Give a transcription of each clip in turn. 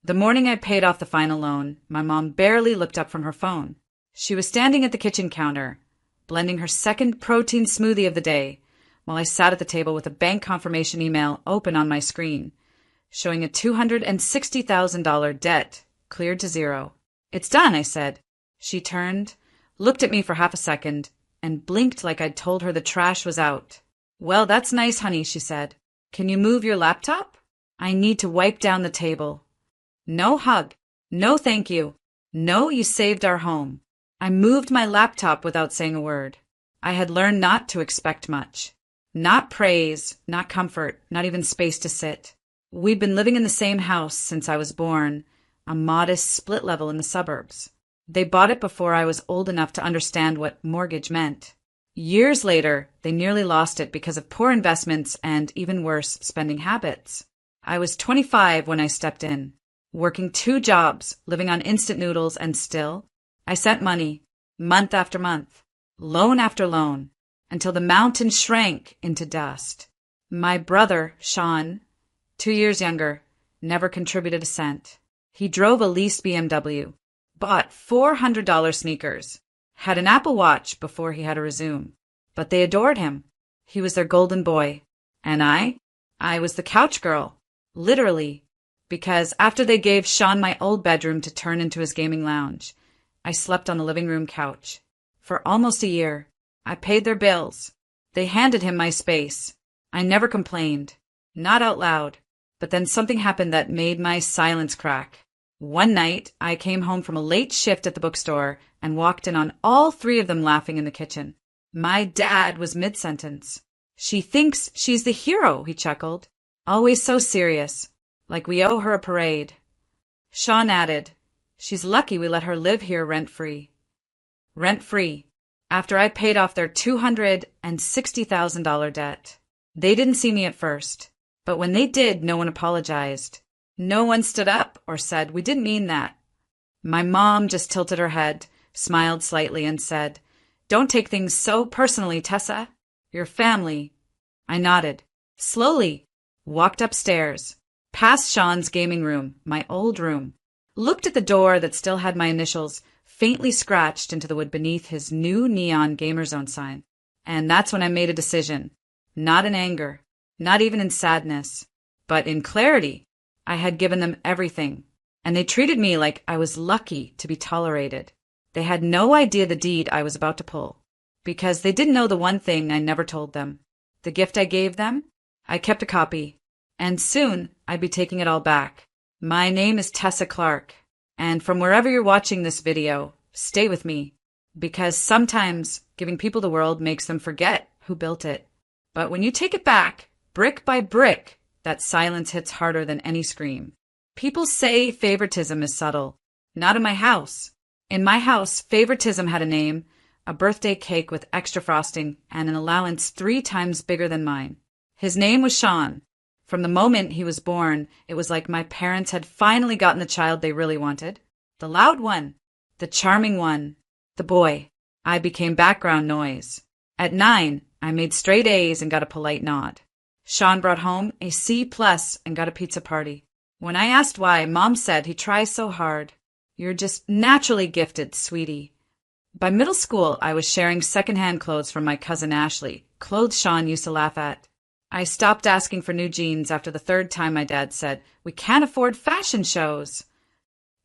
The morning I paid off the final loan, my mom barely looked up from her phone. She was standing at the kitchen counter, blending her second protein smoothie of the day, while I sat at the table with a bank confirmation email open on my screen, showing a $260,000 debt cleared to zero. "It's done," I said. She turned, looked at me for half a second, and blinked like I'd told her the trash was out. "Well, that's nice, honey," she said. "Can you move your laptop? I need to wipe down the table." No hug. No thank you. No, you saved our home. I moved my laptop without saying a word. I had learned not to expect much. Not praise, not comfort, not even space to sit. We'd been living in the same house since I was born, a modest split level in the suburbs. They bought it before I was old enough to understand what mortgage meant. Years later, they nearly lost it because of poor investments and, even worse, spending habits. I was 25 when I stepped in, working 2 jobs, living on instant noodles, and still, I sent money, month after month, loan after loan, until the mountain shrank into dust. My brother, Sean, 2 years younger, never contributed a cent. He drove a leased BMW, bought $400 sneakers, had an Apple Watch before he had a resume. But they adored him. He was their golden boy. And I was the couch girl, literally, because after they gave Sean my old bedroom to turn into his gaming lounge, I slept on the living room couch. For almost a year, I paid their bills. They handed him my space. I never complained, not out loud, but then something happened that made my silence crack. One night, I came home from a late shift at the bookstore and walked in on all 3 of them laughing in the kitchen. My dad was mid-sentence. "She thinks she's the hero," he chuckled. "Always so serious, like we owe her a parade." Sean added, "She's lucky we let her live here rent-free." Rent-free, after I paid off their $260,000 debt. They didn't see me at first, but when they did, no one apologized. No one stood up or said, "We didn't mean that." My mom just tilted her head, smiled slightly, and said, "Don't take things so personally, Tessa. Your family." I nodded. Slowly, walked upstairs, past Sean's gaming room, my old room, looked at the door that still had my initials faintly scratched into the wood beneath his new neon Gamer Zone sign. And that's when I made a decision. Not in anger, not even in sadness, but in clarity. I had given them everything, and they treated me like I was lucky to be tolerated. They had no idea the deed I was about to pull, because they didn't know the one thing I never told them. The gift I gave them, I kept a copy, and soon I'd be taking it all back. My name is Tessa Clark, and from wherever you're watching this video, stay with me, because sometimes giving people the world makes them forget who built it. But when you take it back, brick by brick, that silence hits harder than any scream. People say favoritism is subtle. Not in my house. In my house, favoritism had a name, a birthday cake with extra frosting, and an allowance 3 times bigger than mine. His name was Sean. From the moment he was born, it was like my parents had finally gotten the child they really wanted. The loud one, the charming one, the boy. I became background noise. At 9, I made straight A's and got a polite nod. Sean brought home a C+ and got a pizza party. When I asked why, Mom said he tries so hard. "You're just naturally gifted, sweetie." By middle school, I was sharing secondhand clothes from my cousin Ashley, clothes Sean used to laugh at. I stopped asking for new jeans after the 3rd time my dad said, "We can't afford fashion shows."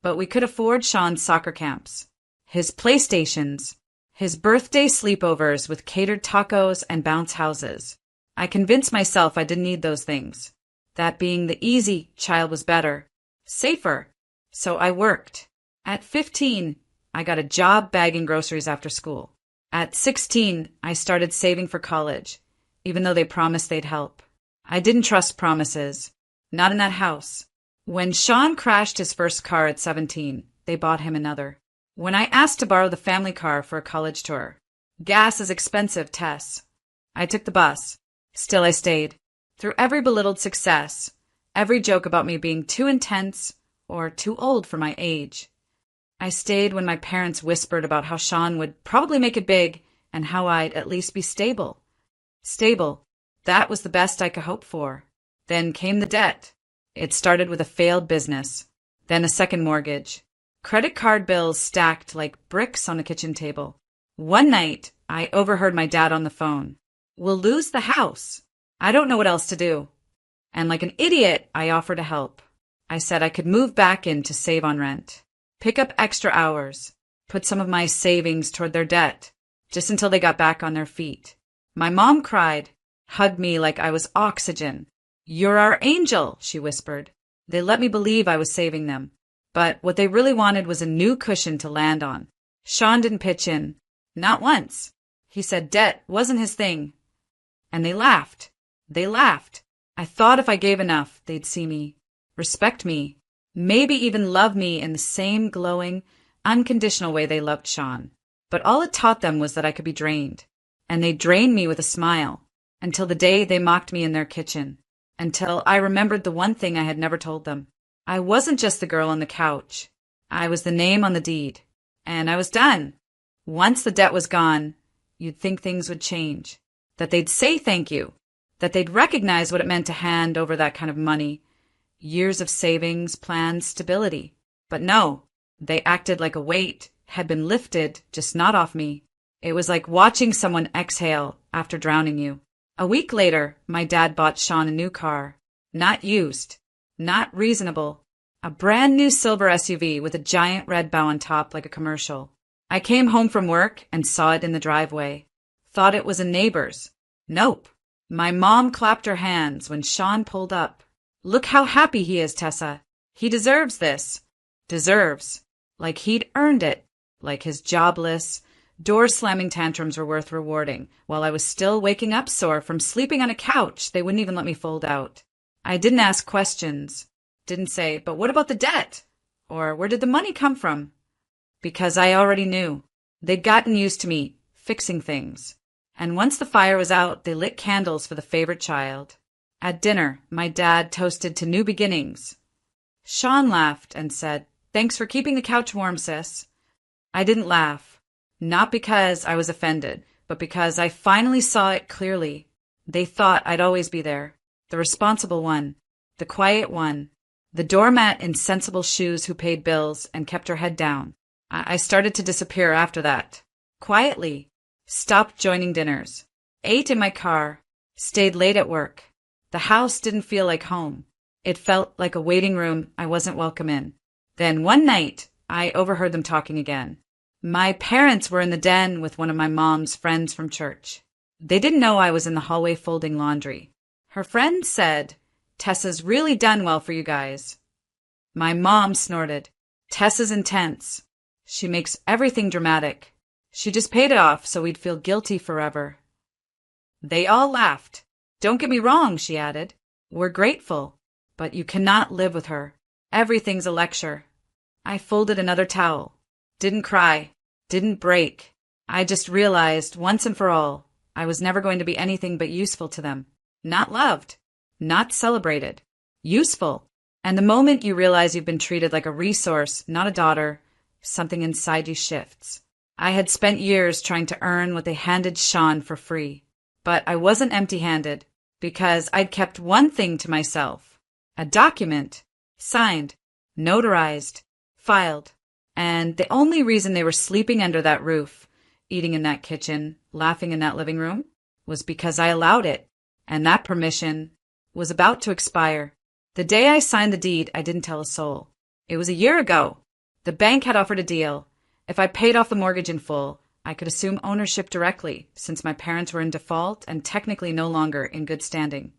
But we could afford Sean's soccer camps, his PlayStations, his birthday sleepovers with catered tacos and bounce houses. I convinced myself I didn't need those things, that being the easy child was better, safer. So I worked. At 15, I got a job bagging groceries after school. At 16, I started saving for college, even though they promised they'd help. I didn't trust promises, not in that house. When Sean crashed his first car at 17, they bought him another. When I asked to borrow the family car for a college tour, "Gas is expensive, Tess." I took the bus. Still I stayed. Through every belittled success, every joke about me being too intense or too old for my age, I stayed when my parents whispered about how Sean would probably make it big and how I'd at least be stable. Stable. That was the best I could hope for. Then came the debt. It started with a failed business. then a second mortgage. Credit card bills stacked like bricks on a kitchen table. One night, I overheard my dad on the phone. "We'll lose the house. I don't know what else to do." And like an idiot, I offered to help. I said I could move back in to save on rent, pick up extra hours, put some of my savings toward their debt, just until they got back on their feet. My mom cried, hugged me like I was oxygen. "You're our angel," she whispered. They let me believe I was saving them. But what they really wanted was a new cushion to land on. Sean didn't pitch in. Not once. He said debt wasn't his thing. And they laughed. They laughed. I thought if I gave enough, they'd see me, respect me, maybe even love me in the same glowing, unconditional way they loved Sean. But all it taught them was that I could be drained. And they drained me with a smile, until the day they mocked me in their kitchen, until I remembered the one thing I had never told them. I wasn't just the girl on the couch. I was the name on the deed. And I was done. Once the debt was gone, you'd think things would change, that they'd say thank you, that they'd recognize what it meant to hand over that kind of money, years of savings, plans, stability. But no, they acted like a weight had been lifted, just not off me. It was like watching someone exhale after drowning you. A week later, my dad bought Sean a new car. Not used, not reasonable. A brand new silver SUV with a giant red bow on top like a commercial. I came home from work and saw it in the driveway. Thought it was a neighbor's. Nope. My mom clapped her hands when Sean pulled up. "Look how happy he is, Tessa. He deserves this." Deserves. Like he'd earned it. Like his jobless, door-slamming tantrums were worth rewarding, while I was still waking up sore from sleeping on a couch they wouldn't even let me fold out. I didn't ask questions. Didn't say, "But what about the debt?" Or "Where did the money come from?" Because I already knew. They'd gotten used to me fixing things. And once the fire was out, they lit candles for the favorite child. At dinner, my dad toasted to new beginnings. Sean laughed and said, "Thanks for keeping the couch warm, sis." I didn't laugh. Not because I was offended, but because I finally saw it clearly. They thought I'd always be there. The responsible one. The quiet one. The doormat in sensible shoes who paid bills and kept her head down. I started to disappear after that. Quietly. Stopped joining dinners. Ate in my car. Stayed late at work. The house didn't feel like home. It felt like a waiting room I wasn't welcome in. Then one night, I overheard them talking again. My parents were in the den with one of my mom's friends from church. They didn't know I was in the hallway folding laundry. Her friend said, "Tessa's really done well for you guys." My mom snorted, "Tessa's intense. She makes everything dramatic. She just paid it off so we'd feel guilty forever." They all laughed. "Don't get me wrong," she added. "We're grateful, but you cannot live with her. Everything's a lecture." I folded another towel. Didn't cry. Didn't break. I just realized once and for all, I was never going to be anything but useful to them. Not loved. Not celebrated. Useful. And the moment you realize you've been treated like a resource, not a daughter, something inside you shifts. I had spent years trying to earn what they handed Sean for free. But I wasn't empty-handed, because I'd kept one thing to myself. A document. Signed. Notarized. Filed. And the only reason they were sleeping under that roof, eating in that kitchen, laughing in that living room, was because I allowed it. And that permission was about to expire. The day I signed the deed, I didn't tell a soul. It was a year ago. The bank had offered a deal. If I paid off the mortgage in full, I could assume ownership directly, since my parents were in default and technically no longer in good standing.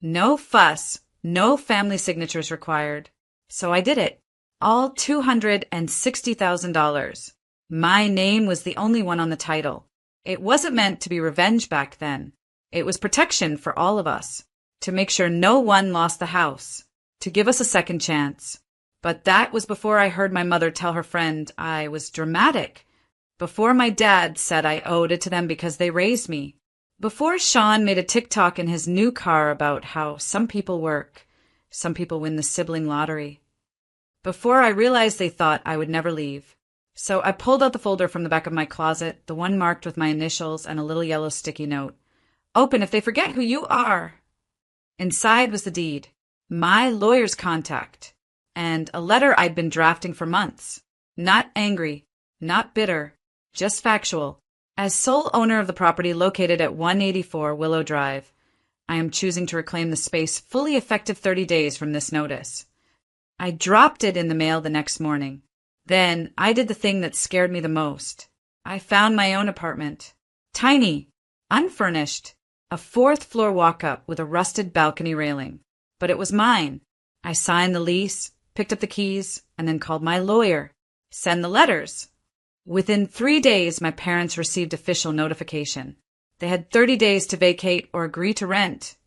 No fuss, no family signatures required. So I did it. All $260,000. My name was the only one on the title. It wasn't meant to be revenge back then. It was protection for all of us, to make sure no one lost the house, to give us a second chance. But that was before I heard my mother tell her friend I was dramatic, before my dad said I owed it to them because they raised me, before Sean made a TikTok in his new car about how some people work, some people win the sibling lottery. Before I realized they thought I would never leave. So I pulled out the folder from the back of my closet, the one marked with my initials and a little yellow sticky note. "Open if they forget who you are." Inside was the deed. My lawyer's contact. and a letter I'd been drafting for months. Not angry, not bitter, just factual. As sole owner of the property located at 184 Willow Drive, I am choosing to reclaim the space fully effective 30 days from this notice. I dropped it in the mail the next morning. Then I did the thing that scared me the most. I found my own apartment. Tiny, unfurnished, a fourth-floor walk-up with a rusted balcony railing. But it was mine. I signed the lease, picked up the keys, and then called my lawyer. Send the letters. Within 3 days, my parents received official notification. They had 30 days to vacate or agree to rent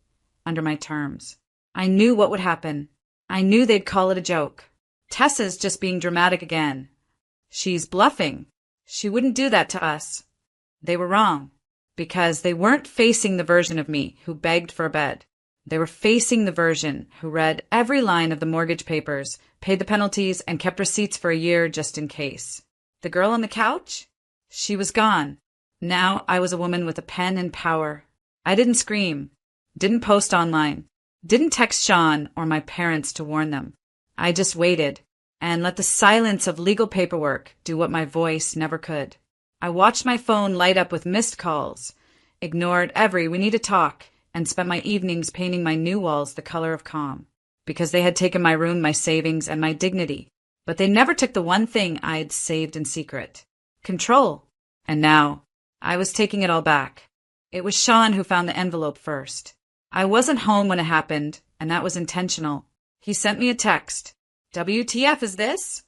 under my terms. I knew what would happen. I knew they'd call it a joke. Tessa's just being dramatic again. She's bluffing. She wouldn't do that to us. They were wrong, because they weren't facing the version of me who begged for a bed. They were facing the version who read every line of the mortgage papers, paid the penalties, and kept receipts for a year just in case. The girl on the couch? She was gone. Now I was a woman with a pen and power. I didn't scream, didn't post online, didn't text Sean or my parents to warn them. I just waited and let the silence of legal paperwork do what my voice never could. I watched my phone light up with missed calls, ignored every "we need to talk," and spent my evenings painting my new walls the color of calm, because they had taken my room, my savings, and my dignity. But they never took the one thing I'd saved in secret: control. And now I was taking it all back. It was Sean who found the envelope first. I wasn't home when it happened, and that was intentional. He sent me a text. "WTF is this?"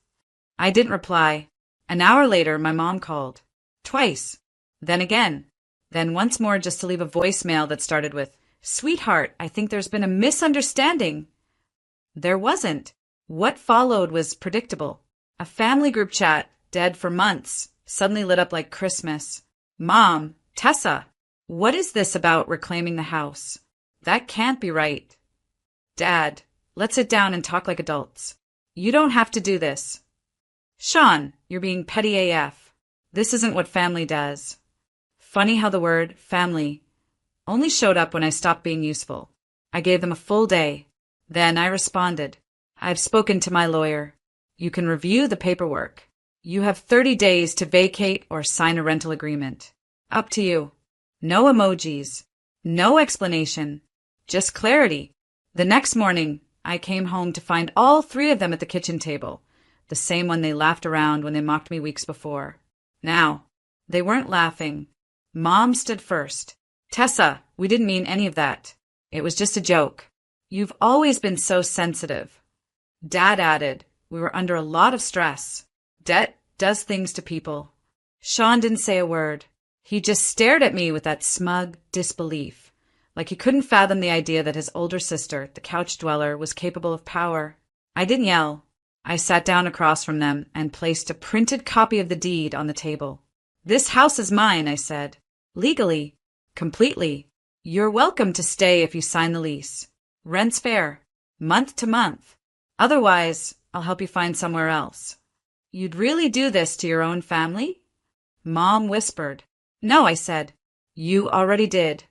I didn't reply. An hour later, my mom called. Twice. Then again. Then once more just to leave a voicemail that started with, "Sweetheart, I think there's been a misunderstanding." There wasn't. What followed was predictable. A family group chat, dead for months, suddenly lit up like Christmas. "Mom, Tessa, what is this about reclaiming the house? That can't be right." "Dad, let's sit down and talk like adults. You don't have to do this." "Sean, you're being petty AF. This isn't what family does." Funny how the word family only showed up when I stopped being useful. I gave them a full day. Then I responded. "I've spoken to my lawyer. You can review the paperwork. You have 30 days to vacate or sign a rental agreement. Up to you." No emojis. No explanation. Just clarity. The next morning, I came home to find all three of them at the kitchen table, the same one they laughed around when they mocked me weeks before. Now, they weren't laughing. Mom stood first. "Tessa, we didn't mean any of that. It was just a joke. You've always been so sensitive." Dad added, "We were under a lot of stress. Debt does things to people." Sean didn't say a word. He just stared at me with that smug disbelief, like he couldn't fathom the idea that his older sister, the couch dweller, was capable of power. I didn't yell. I sat down across from them and placed a printed copy of the deed on the table. "This house is mine," I said. "Legally. Completely. You're welcome to stay if you sign the lease. Rent's fair. Month to month. Otherwise, I'll help you find somewhere else." "You'd really do this to your own family?" Mom whispered. "No," I said. "You already did."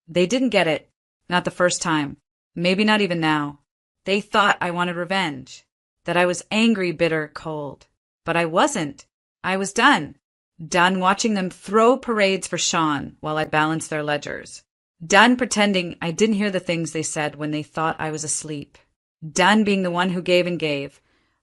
They didn't get it. Not the first time. Maybe not even now. They thought I wanted revenge. That I was angry, bitter, cold. But I wasn't. I was done. Done watching them throw parades for Sean while I balanced their ledgers. Done pretending I didn't hear the things they said when they thought I was asleep. Done being the one who gave and gave,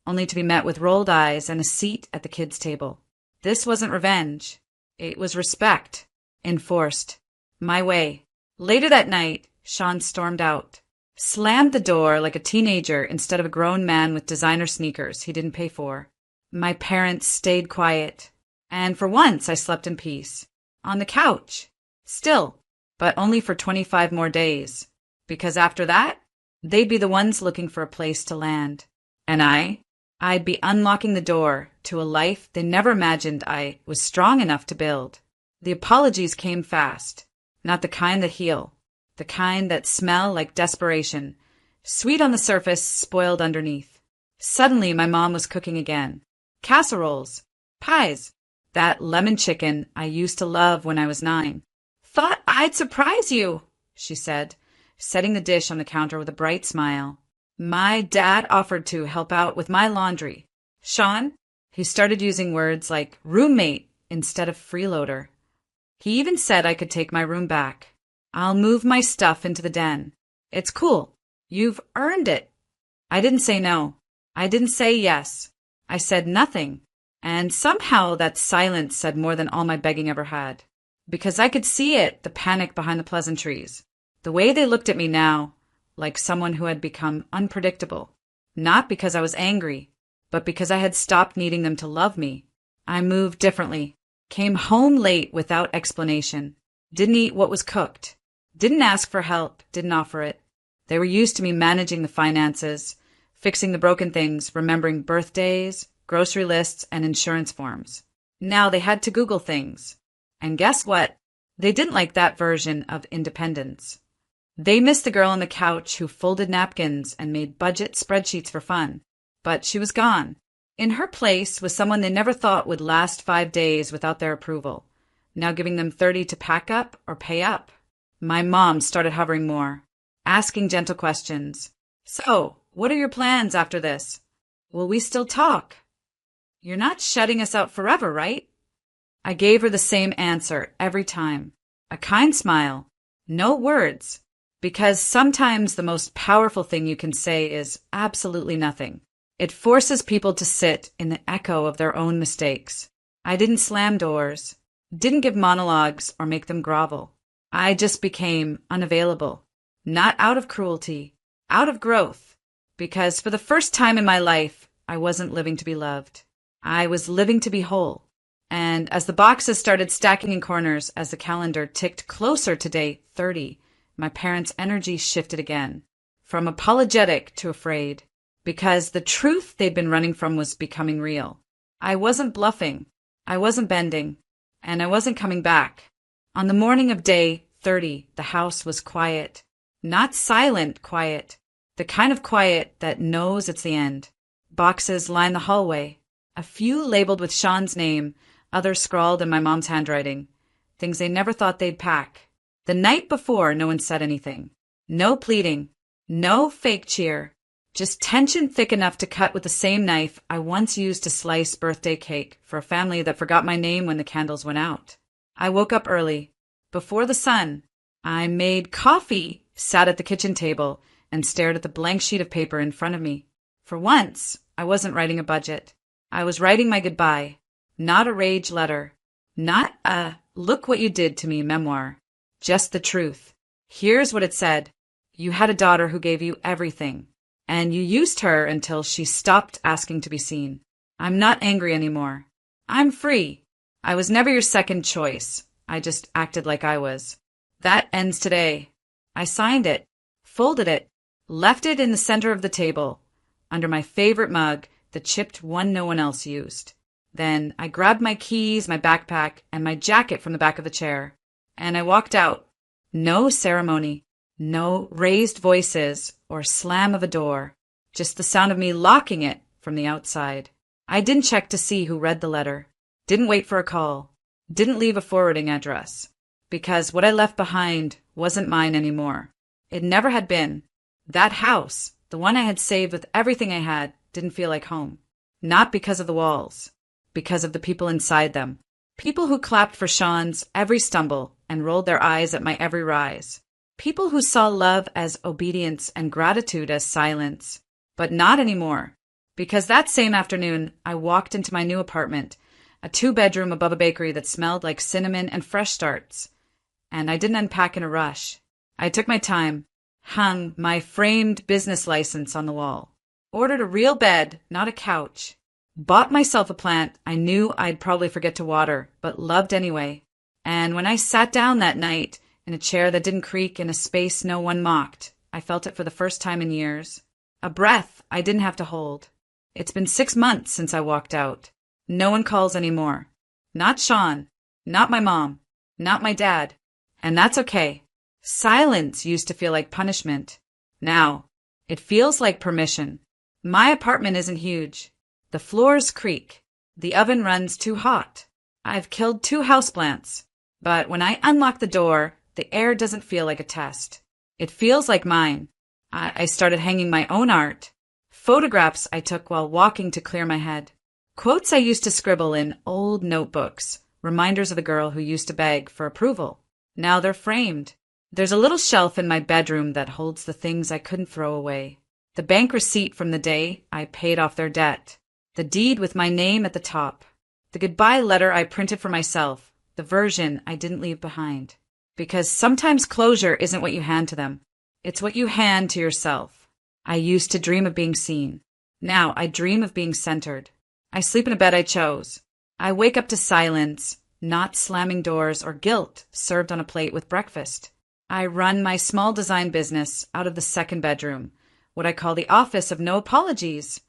only to be met with rolled eyes and a seat at the kids' table. This wasn't revenge. It was respect. Enforced. My way. Later that night, Sean stormed out. Slammed the door like a teenager instead of a grown man with designer sneakers he didn't pay for. My parents stayed quiet. And for once I slept in peace. On the couch. Still. But only for 25 more days. Because after that, they'd be the ones looking for a place to land. And I'd be unlocking the door to a life they never imagined I was strong enough to build. The apologies came fast. Not the kind that heal. The kind that smell like desperation. Sweet on the surface, spoiled underneath. Suddenly my mom was cooking again. Casseroles. Pies. That lemon chicken I used to love when I was 9. "Thought I'd surprise you," she said, setting the dish on the counter with a bright smile. My dad offered to help out with my laundry. Sean, he started using words like roommate instead of freeloader. He even said I could take my room back. I'll move my stuff into the den. It's cool. You've earned it. I didn't say no. I didn't say yes. I said nothing. And somehow that silence said more than all my begging ever had. Because I could see it, the panic behind the pleasantries. The way they looked at me now, like someone who had become unpredictable. Not because I was angry, but because I had stopped needing them to love me. I moved differently. Came home late without explanation. Didn't eat what was cooked. Didn't ask for help. Didn't offer it. They were used to me managing the finances, fixing the broken things, remembering birthdays, grocery lists, and insurance forms. Now they had to Google things. And guess what? They didn't like that version of independence. They missed the girl on the couch who folded napkins and made budget spreadsheets for fun. But she was gone. In her place was someone they never thought would last 5 days without their approval, now giving them 30 to pack up or pay up. My mom started hovering more, asking gentle questions. So, what are your plans after this? Will we still talk? You're not shutting us out forever, right? I gave her the same answer every time. A kind smile. No words. Because sometimes the most powerful thing you can say is absolutely nothing. It forces people to sit in the echo of their own mistakes. I didn't slam doors, didn't give monologues or make them grovel. I just became unavailable. Not out of cruelty, out of growth. Because for the first time in my life, I wasn't living to be loved. I was living to be whole. And as the boxes started stacking in corners as the calendar ticked closer to day 30, my parents' energy shifted again. From apologetic to afraid. Because the truth they'd been running from was becoming real. I wasn't bluffing. I wasn't bending. And I wasn't coming back. On the morning of day 30, the house was quiet. Not silent quiet. The kind of quiet that knows it's the end. Boxes lined the hallway. A few labeled with Sean's name, others scrawled in my mom's handwriting. Things they never thought they'd pack. The night before, no one said anything. No pleading. No fake cheer. Just tension thick enough to cut with the same knife I once used to slice birthday cake for a family that forgot my name when the candles went out. I woke up early. Before the sun. I made coffee, sat at the kitchen table, and stared at the blank sheet of paper in front of me. For once, I wasn't writing a budget. I was writing my goodbye. Not a rage letter. Not a look what you did to me memoir. Just the truth. Here's what it said. You had a daughter who gave you everything. And you used her until she stopped asking to be seen. I'm not angry anymore. I'm free. I was never your second choice. I just acted like I was. That ends today. I signed it, folded it, left it in the center of the table, under my favorite mug, the chipped one no one else used. Then I grabbed my keys, my backpack, and my jacket from the back of the chair. And I walked out. No ceremony. No raised voices or slam of a door, just the sound of me locking it from the outside. I didn't check to see who read the letter, didn't wait for a call, didn't leave a forwarding address, because what I left behind wasn't mine anymore. It never had been. That house, the one I had saved with everything I had, didn't feel like home. Not because of the walls, because of the people inside them. People who clapped for Sean's every stumble and rolled their eyes at my every rise. People who saw love as obedience and gratitude as silence. But not anymore. Because that same afternoon, I walked into my new apartment, a 2-bedroom above a bakery that smelled like cinnamon and fresh starts. And I didn't unpack in a rush. I took my time, hung my framed business license on the wall, ordered a real bed, not a couch, bought myself a plant I knew I'd probably forget to water, but loved anyway. And when I sat down that night, in a chair that didn't creak in a space no one mocked, I felt it for the first time in years. A breath I didn't have to hold. It's been 6 months since I walked out. No one calls anymore. Not Sean. Not my mom. Not my dad. And that's okay. Silence used to feel like punishment. Now, it feels like permission. My apartment isn't huge. The floors creak. The oven runs too hot. I've killed 2 houseplants. But when I unlock the door, the air doesn't feel like a test. It feels like mine. I started hanging my own art. Photographs I took while walking to clear my head. Quotes I used to scribble in old notebooks, reminders of the girl who used to beg for approval. Now they're framed. There's a little shelf in my bedroom that holds the things I couldn't throw away. The bank receipt from the day I paid off their debt. The deed with my name at the top. The goodbye letter I printed for myself. The version I didn't leave behind. Because sometimes closure isn't what you hand to them. It's what you hand to yourself. I used to dream of being seen. Now I dream of being centered. I sleep in a bed I chose. I wake up to silence, not slamming doors or guilt served on a plate with breakfast. I run my small design business out of the second bedroom, what I call the office of no apologies.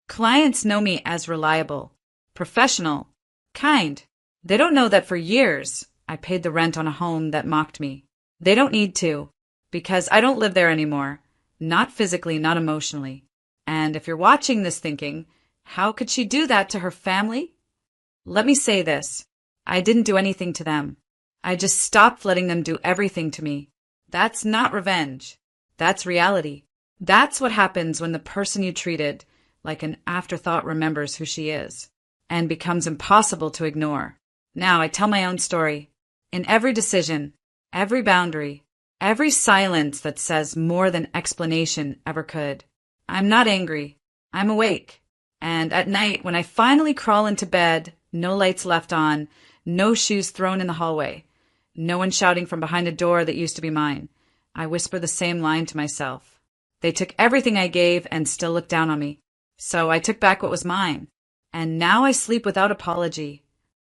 Clients know me as reliable, professional, kind. They don't know that for years I paid the rent on a home that mocked me. They don't need to, because I don't live there anymore. Not physically, not emotionally. And if you're watching this thinking, how could she do that to her family? Let me say this. I didn't do anything to them. I just stopped letting them do everything to me. That's not revenge. That's reality. That's what happens when the person you treated like an afterthought remembers who she is and becomes impossible to ignore. Now I tell my own story. In every decision, every boundary, every silence that says more than explanation ever could. I'm not angry. I'm awake. And at night, when I finally crawl into bed, no lights left on, no shoes thrown in the hallway, no one shouting from behind a door that used to be mine, I whisper the same line to myself. They took everything I gave and still looked down on me. So I took back what was mine. And now I sleep without apology.